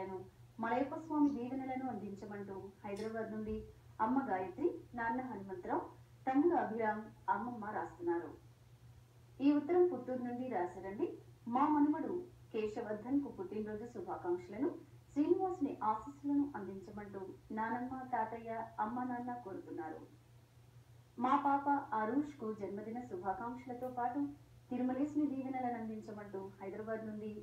శుభాకాంక్షలను మలయప్ప స్వామి దీవెనలను అందించమంటూ హైదరాబాద్ నుండి అమ్మ గాయత్రి, నాన్న హనుమంతరావు, తమ్ముడు అభిరామ్, అమ్మమ్మ రాస్తున్నారు. ఈ ఉత్తరం పుత్తూరు నుండి రాశారండి. మా మనుమడు కేశవర్ధన్ కు పుట్టినరోజు శుభాకాంక్షలను, శ్రీనివాసుని ఆశీస్సులను అందించమంటూ నానమ్మ, తాతయ్య, అమ్మ, నాన్న కోరుతున్నారు. మా పాప అరుష్ కు జన్మదిన శుభాకాంక్షలతో పాటు తిరుమలేశుని దీవెనలను అందించమంటూ హైదరాబాద్ నుండి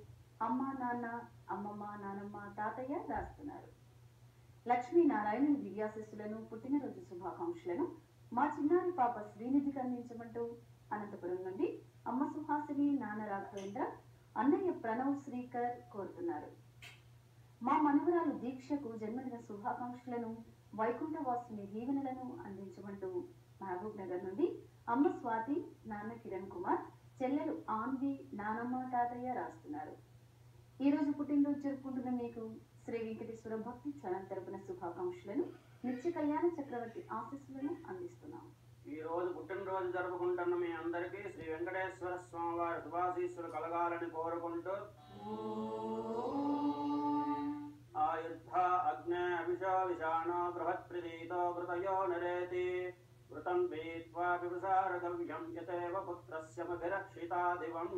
అమ్మ, నాన్న, అమ్మమ్మ, నానమ్మ, తాతయ్య రాస్తున్నారు. లక్ష్మీనారాయణుని దివ్యాశిస్సులను, పుట్టినరోజు శుభాకాంక్షలను మా చిన్నారి పాప శ్రీనిధికి అందించమంటూ అనంతపురం నుండి అమ్మ సుహాసిని, నాన్న రాఘవేంద్ర, అన్నయ్య ప్రణవ్ శ్రీకర్ కోరుతున్నారు. మా మనవరాలు దీక్షకు జన్మదిన శుభాకాంక్షలను, వైకుంఠవాసుని దీవెనలను అందించమంటూ మహబూబ్ నగర్ నుండి అమ్మ స్వాతి, నాన్న కిరణ్ కుమార్, చెల్లెలు ఆన్వి, నానమ్మ, తాతయ్య రాస్తున్నారు. ఈ రోజు పుట్టినరోజు జరుపుకుంటున్న మీకు శ్రీ వెంకటేశ్వర భక్తి ఛానల్ తరపున శుభాకాంక్షలను, నిత్య కళ్యాణ చక్రవర్తి ఆశీస్సులను అందిస్తున్నాం. ఈ రోజు పుట్టినరోజు జరుపుకుంటున్న మీ అందరికీ శ్రీ వెంకటేశ్వర స్వామి వారి శుభాశీస్సులు కలగాలని కోరుకుంటూ ఆయుద్ధ అగ్నే అభిషో విషాణో బృహత్ప్రదీతో వృతయో నరేతి వృతం వీత్వా వివసారగవ్యం యతేవ పుత్రస్య మభిరక్షితా దివం.